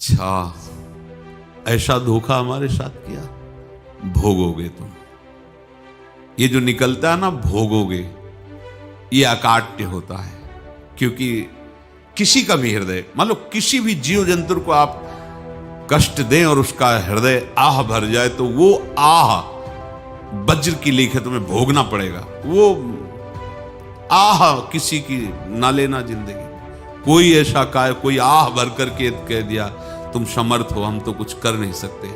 अच्छा, ऐसा धोखा हमारे साथ किया, भोगोगे तुम। ये जो निकलता है ना भोगोगे, ये अकाट्य होता है। क्योंकि किसी का भी हृदय, मान लो किसी भी जीव जंतु को आप कष्ट दें और उसका हृदय आह भर जाए, तो वो आह वज्र की लीक है, तुम्हें भोगना पड़ेगा। वो आह किसी की ना लेना जिंदगी। कोई ऐसा कोई आह भर करके कह दिया तुम समर्थ हो, हम तो कुछ कर नहीं सकते,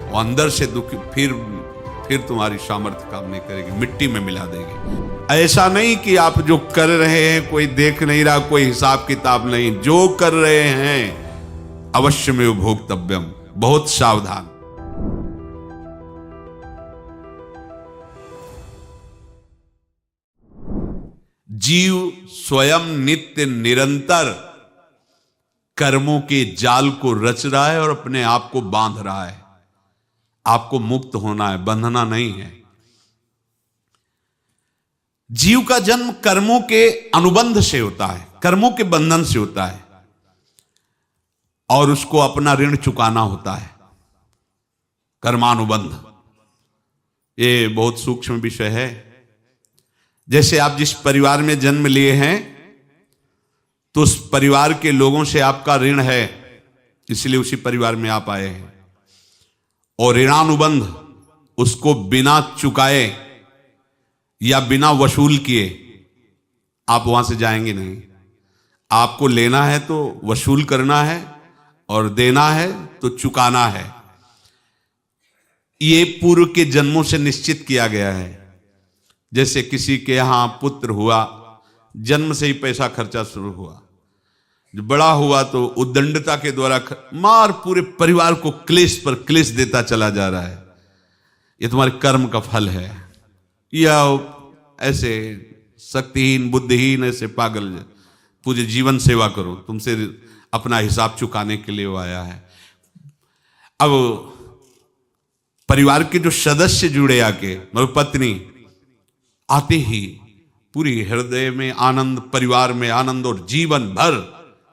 और अंदर से दुखी, फिर तुम्हारी सामर्थ्य काम नहीं करेगी, मिट्टी में मिला देगी। ऐसा नहीं कि आप जो कर रहे हैं कोई देख नहीं रहा, कोई हिसाब किताब नहीं, जो कर रहे हैं अवश्य में भोक्तव्यम, बहुत सावधान। जीव स्वयं नित्य निरंतर कर्मों के जाल को रच रहा है और अपने आप को बांध रहा है। आपको मुक्त होना है, बंधना नहीं है। जीव का जन्म कर्मों के अनुबंध से होता है, कर्मों के बंधन से होता है, और उसको अपना ऋण चुकाना होता है। कर्मानुबंध ये बहुत सूक्ष्म विषय है। जैसे आप जिस परिवार में जन्म लिए हैं, तो उस परिवार के लोगों से आपका ऋण है, इसलिए उसी परिवार में आप आए हैं। और ऋणानुबंध, उसको बिना चुकाए या बिना वसूल किए आप वहां से जाएंगे नहीं। आपको लेना है तो वसूल करना है, और देना है तो चुकाना है। ये पूर्व के जन्मों से निश्चित किया गया है। जैसे किसी के यहां पुत्र हुआ, जन्म से ही पैसा खर्चा शुरू हुआ, जो बड़ा हुआ तो उद्दंडता के द्वारा मार पूरे परिवार को क्लेश पर क्लेश देता चला जा रहा है। ये तुम्हारे कर्म का फल है। या ऐसे शक्तिहीन बुद्धिहीन ऐसे पागल पूरे जीवन सेवा करो, तुमसे अपना हिसाब चुकाने के लिए वो आया है। अब परिवार के जो सदस्य जुड़े आके, मतलब पत्नी आते ही पूरी हृदय में आनंद, परिवार में आनंद, और जीवन भर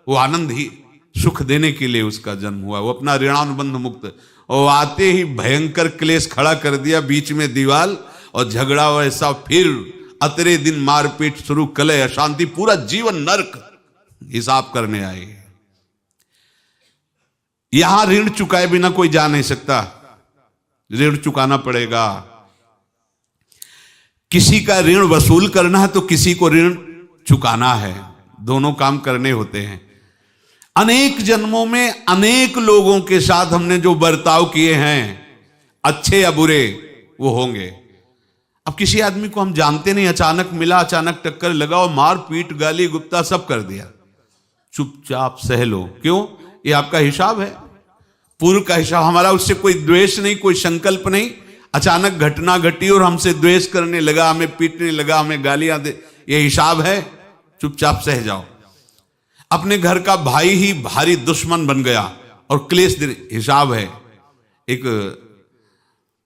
वो आनंद ही सुख देने के लिए उसका जन्म हुआ। वो अपना ऋणानुबंध मुक्त, और आते ही भयंकर क्लेश खड़ा कर दिया, बीच में दीवाल और झगड़ा वैसा, फिर अतरे दिन मारपीट शुरू, कलह अशांति, पूरा जीवन नरक हिसाब करने आए। यहां ऋण चुकाए बिना कोई जा नहीं सकता, ऋण चुकाना पड़ेगा। किसी का ऋण वसूल करना है तो किसी को ऋण चुकाना है, दोनों काम करने होते हैं। अनेक जन्मों में अनेक लोगों के साथ हमने जो बर्ताव किए हैं, अच्छे या बुरे, वो होंगे। अब किसी आदमी को हम जानते नहीं, अचानक मिला, अचानक टक्कर लगा और मार पीट गाली गुप्ता सब कर दिया, चुपचाप सह लो। क्यों? ये आपका हिसाब है, पूर्व का हिसाब। हमारा उससे कोई द्वेष नहीं, कोई संकल्प नहीं। अचानक घटना घटी और हमसे द्वेष करने लगा, हमें पीटने लगा, हमें गालियां दे, ये हिसाब है, चुपचाप सह जाओ। अपने घर का भाई ही भारी दुश्मन बन गया और क्लेश दे, हिसाब है। एक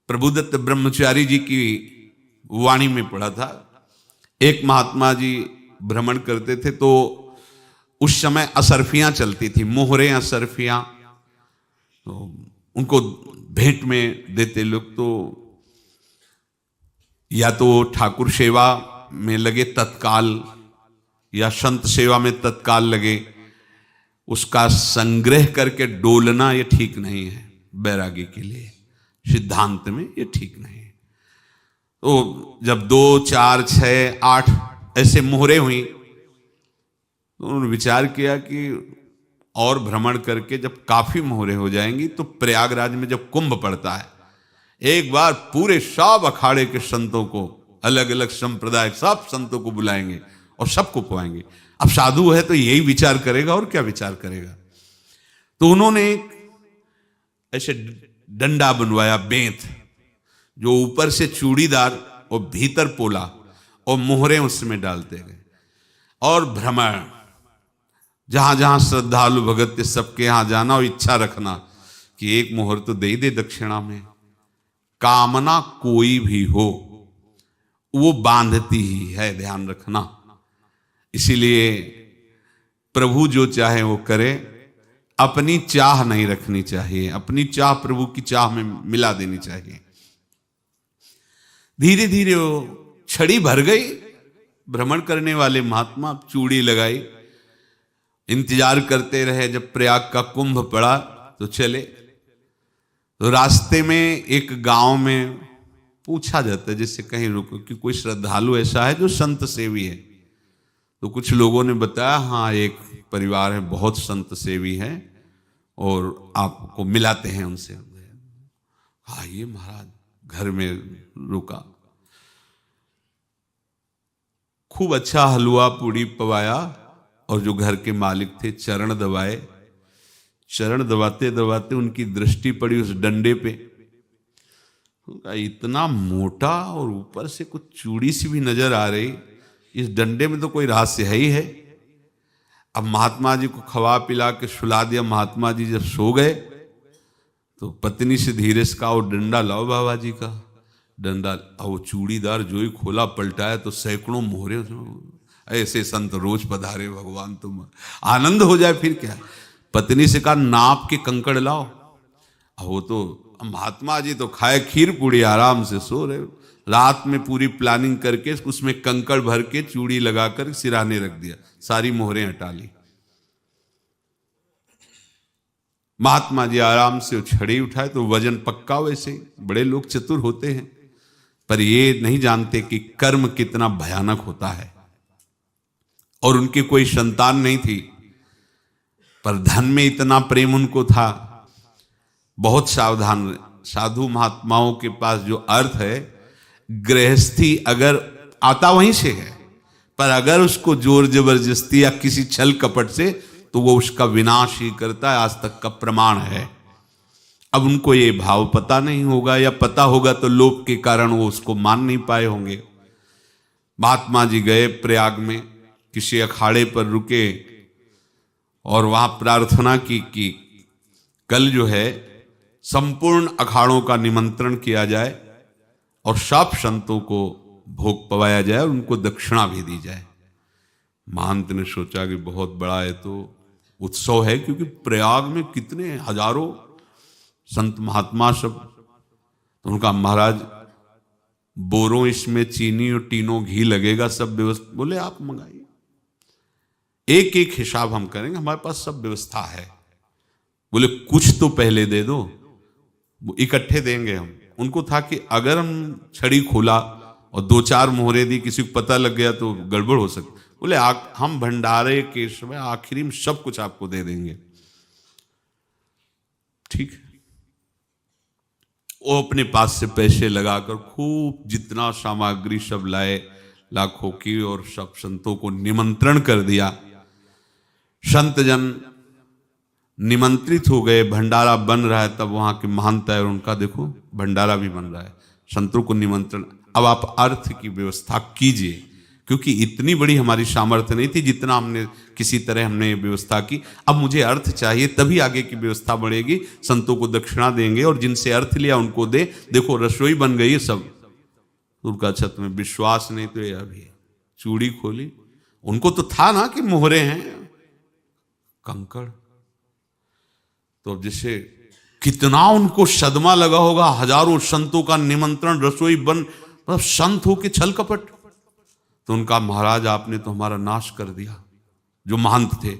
प्रभुदत्त ब्रह्मचारी जी की वाणी में पढ़ा था, एक महात्मा जी भ्रमण करते थे, तो उस समय असरफियां चलती थी, मोहरे असरफियां, तो उनको भेंट में देते लोग। तो या तो ठाकुर सेवा में लगे तत्काल, या संत सेवा में तत्काल लगे, उसका संग्रह करके डोलना ये ठीक नहीं है बैरागी के लिए, सिद्धांत में ये ठीक नहीं है। तो जब 2, 4, 6, 8 ऐसे मोहरे हुई, तो उन्होंने विचार किया कि और भ्रमण करके जब काफी मोहरे हो जाएंगी तो प्रयागराज में जब कुंभ पड़ता है, एक बार पूरे सब अखाड़े के संतों को, अलग अलग संप्रदाय सब संतों को बुलाएंगे और सबको पवाएंगे। अब साधु है तो यही विचार करेगा, और क्या विचार करेगा। तो उन्होंने ऐसे डंडा बनवाया, बेंत, जो ऊपर से चूड़ीदार और भीतर पोला, और मोहरे उसमें डालते गए। और भ्रमण, जहां जहां श्रद्धालु भगत थे सबके यहां जाना, और इच्छा रखना कि एक मोहर तो दे दे दक्षिणा में। कामना कोई भी हो वो बांधती ही है, ध्यान रखना। इसीलिए प्रभु जो चाहे वो करे, अपनी चाह नहीं रखनी चाहिए, अपनी चाह प्रभु की चाह में मिला देनी चाहिए। धीरे धीरे वो छड़ी भर गई। भ्रमण करने वाले महात्मा चूड़ी लगाई, इंतजार करते रहे। जब प्रयाग का कुंभ पड़ा तो चले। तो रास्ते में एक गांव में पूछा जाता है, जैसे कहीं रुको कि कोई श्रद्धालु ऐसा है जो संत सेवी है। तो कुछ लोगों ने बताया, हाँ एक परिवार है बहुत संत सेवी है और आपको मिलाते हैं उनसे। आइए महाराज, घर में रुका। खूब अच्छा हलवा पूड़ी पवाया और जो घर के मालिक थे चरण दबाए। चरण दबाते दबाते उनकी दृष्टि पड़ी उस डंडे पे। इतना मोटा और ऊपर से कुछ चूड़ी सी भी नजर आ रही, इस डंडे में तो कोई रहस्य है ही है। अब महात्मा जी को खवा पिला के सुला दिया। महात्मा जी जब सो गए तो पत्नी से धीरे से कहा, वो डंडा लाओ बाबा जी का डंडा। वो चूड़ीदार जो ही खोला पलटाया तो सैकड़ों मोहरे। ऐसे संत रोज पधारे भगवान, तुम आनंद हो जाए फिर क्या। पत्नी से कहा, नाप के कंकड़ लाओ। वो तो महात्मा जी तो खाए खीर पूड़ी, आराम से सो रहे। रात में पूरी प्लानिंग करके उसमें कंकड़ भर के चूड़ी लगाकर सिराने रख दिया, सारी मोहरें हटा ली। महात्मा जी आराम से छड़ी उठाए तो वजन पक्का। वैसे बड़े लोग चतुर होते हैं, पर ये नहीं जानते कि कर्म कितना भयानक होता है। और उनकी कोई संतान नहीं थी, पर धन में इतना प्रेम उनको था। बहुत सावधान। साधु महात्माओं के पास जो अर्थ है, गृहस्थी अगर आता वहीं से है, पर अगर उसको जोर जबरदस्ती या किसी छल कपट से, तो वो उसका विनाश ही करता है। आज तक का प्रमाण है। अब उनको ये भाव पता नहीं होगा, या पता होगा तो लोभ के कारण वो उसको मान नहीं पाए होंगे। महात्मा जी गए प्रयाग में, किसी अखाड़े पर रुके और वहां प्रार्थना की कि कल जो है संपूर्ण अखाड़ों का निमंत्रण किया जाए और सब संतों को भोग पवाया जाए और उनको दक्षिणा भी दी जाए। महंत ने सोचा कि बहुत बड़ा है तो उत्सव है, क्योंकि प्रयाग में कितने हजारों संत महात्मा सब। तो उनका महाराज बोरों इसमें चीनी और टीनों घी लगेगा, सब व्यवस्था। बोले आप मंगाइए, एक एक हिसाब हम करेंगे, हमारे पास सब व्यवस्था है। बोले कुछ तो पहले दे दो, वो इकट्ठे देंगे हम। उनको था कि अगर हम छड़ी खोला और दो चार मोहरे दी, किसी को पता लग गया तो गड़बड़ हो सकती। बोले हम भंडारे के समय आखिरी में सब कुछ आपको दे देंगे। ठीक है। वो अपने पास से पैसे लगाकर खूब जितना सामग्री सब लाए, लाखों की, और सब संतों को निमंत्रण कर दिया। संत जन निमंत्रित हो गए, भंडारा बन रहा है। तब वहां के महंत है और उनका देखो भंडारा भी बन रहा है, संतों को निमंत्रण। अब आप अर्थ की व्यवस्था कीजिए, क्योंकि इतनी बड़ी हमारी सामर्थ्य नहीं थी जितना हमने किसी तरह हमने व्यवस्था की। अब मुझे अर्थ चाहिए, तभी आगे की व्यवस्था बढ़ेगी। संतों को दक्षिणा देंगे और जिनसे अर्थ लिया उनको दे। देखो रसोई बन गई है सब। उनका छत में विश्वास नहीं तो ये अभी चूड़ी खोली। उनको तो था ना कि मोहरे हैं, कंकड़। तो जैसे कितना उनको सदमा लगा होगा। हजारों संतों का निमंत्रण, रसोई बन, मतलब संत हो के छल कपट। तो उनका महाराज आपने तो हमारा नाश कर दिया, जो महंत थे।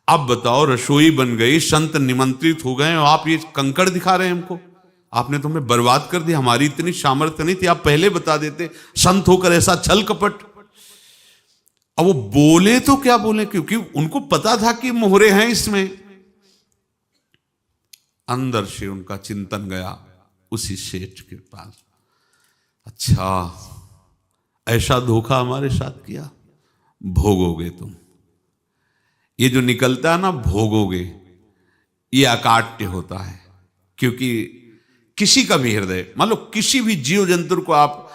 अब बताओ रसोई बन गई, संत निमंत्रित हो गए और आप ये कंकड़ दिखा रहे हैं हमको। आपने तो हमें बर्बाद कर दिया। हमारी इतनी सामर्थ्य नहीं थी, आप पहले बता देते। संत होकर ऐसा छल कपट। अब वो बोले तो क्या बोले, क्योंकि उनको पता था कि मोहरे हैं इसमें। अंदर से उनका चिंतन गया उसी सेठ के पास, अच्छा ऐसा धोखा हमारे साथ किया, भोगोगे तुम। ये जो निकलता है ना भोगोगे, ये अकाट्य होता है। क्योंकि किसी का भी हृदय, मान लो किसी भी जीव जंतु को आप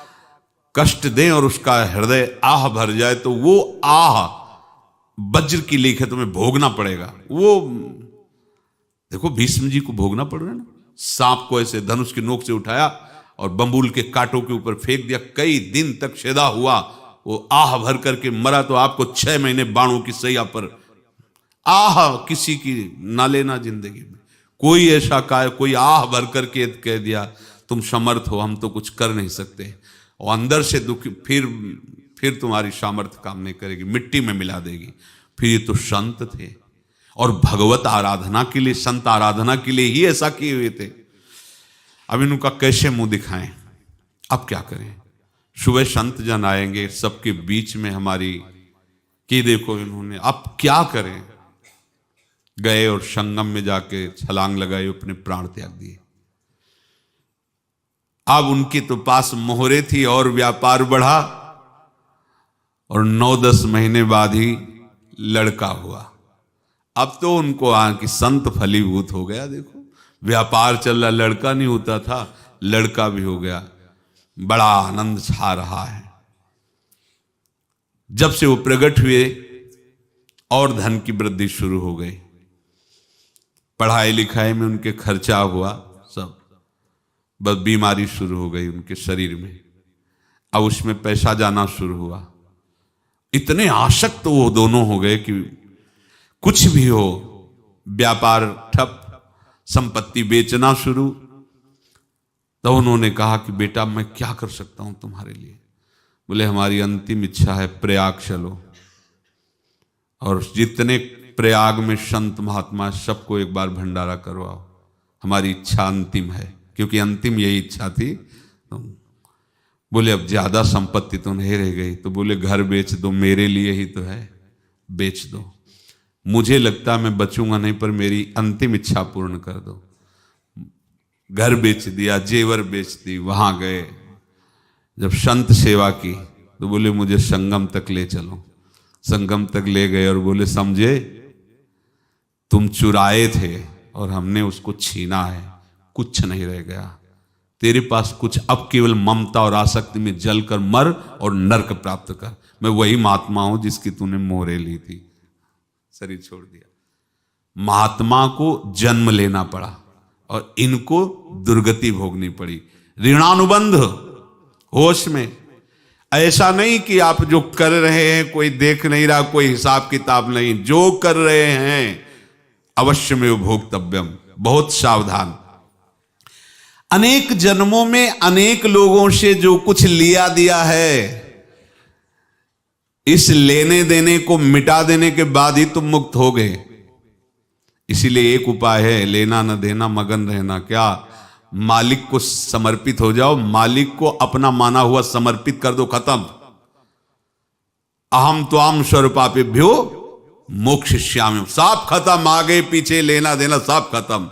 कष्ट दें और उसका हृदय आह भर जाए, तो वो आह वज्र की लेख है, तुम्हें भोगना पड़ेगा। वो देखो भीष्म जी को भोगना पड़ रहा है ना। सांप को ऐसे धनुष की नोक से उठाया और बंबूल के कांटों के ऊपर फेंक दिया, कई दिन तक शेदा हुआ, वो आह भर करके मरा। तो आपको 6 महीने बाणों की सैया पर आह किसी की ना लेना जिंदगी में। कोई ऐसा कोई आह भर करके कह दिया तुम समर्थ हो, हम तो कुछ कर नहीं सकते, और अंदर से दुखी, फिर तुम्हारी सामर्थ्य काम नहीं करेगी, मिट्टी में मिला देगी। फिर ये तो संत थे और भगवत आराधना के लिए, संत आराधना के लिए ही ऐसा किए हुए थे। अब इनका कैसे मुंह दिखाएं, अब क्या करें। सुबह संत जन आएंगे, सबके बीच में हमारी कि देखो इन्होंने, अब क्या करें। गए और संगम में जाके छलांग लगाई, अपने प्राण त्याग दिए। अब उनके तो पास मोहरे थी और व्यापार बढ़ा, और 9-10 महीने बाद ही लड़का हुआ। अब तो उनको कि संत फलीभूत हो गया, देखो व्यापार चल रहा, लड़का नहीं होता था, लड़का भी हो गया, बड़ा आनंद छा रहा है। जब से वो प्रकट हुए और धन की वृद्धि शुरू हो गई, पढ़ाई लिखाई में उनके खर्चा हुआ सब, बस बीमारी शुरू हो गई उनके शरीर में, अब उसमें पैसा जाना शुरू हुआ। इतने आसक्त तो वो दोनों हो गए कि कुछ भी हो, व्यापार ठप, संपत्ति बेचना शुरू। तो उन्होंने कहा कि बेटा मैं क्या कर सकता हूं तुम्हारे लिए। बोले हमारी अंतिम इच्छा है प्रयाग चलो, और जितने प्रयाग में संत महात्मा सबको एक बार भंडारा करवाओ, हमारी इच्छा अंतिम है, क्योंकि अंतिम यही इच्छा थी। तो बोले अब ज्यादा संपत्ति तो नहीं रह गई, तो बोले घर बेच दो, मेरे लिए ही तो है, बेच दो, मुझे लगता मैं बचूंगा नहीं, पर मेरी अंतिम इच्छा पूर्ण कर दो। घर बेच दिया, जेवर बेच दी। वहां गए, जब संत सेवा की तो बोले मुझे संगम तक ले चलो। संगम तक ले गए और बोले समझे तुम चुराए थे और हमने उसको छीना है, कुछ नहीं रह गया तेरे पास कुछ, अब केवल ममता और आसक्ति में जलकर मर और नरक प्राप्त कर। मैं वही महात्मा हूं जिसकी तूने मोहरे ली थी, शरीर छोड़ दिया। महात्मा को जन्म लेना पड़ा और इनको दुर्गति भोगनी पड़ी। ऋणानुबंध होश में, ऐसा नहीं कि आप जो कर रहे हैं कोई देख नहीं रहा, कोई हिसाब किताब नहीं, जो कर रहे हैं अवश्य में भोक्तव्यम, बहुत सावधान। अनेक जन्मों में अनेक लोगों से जो कुछ लिया दिया है, इस लेने देने को मिटा देने के बाद ही तुम मुक्त हो गए। इसीलिए एक उपाय है, लेना न देना मगन रहना। क्या? मालिक को समर्पित हो जाओ, मालिक को अपना माना हुआ समर्पित कर दो, खत्म। अहम त्वाम स्वरूपापेभ्यो मोक्षयिष्यामि, सब खत्म, आगे पीछे लेना देना सब खत्म।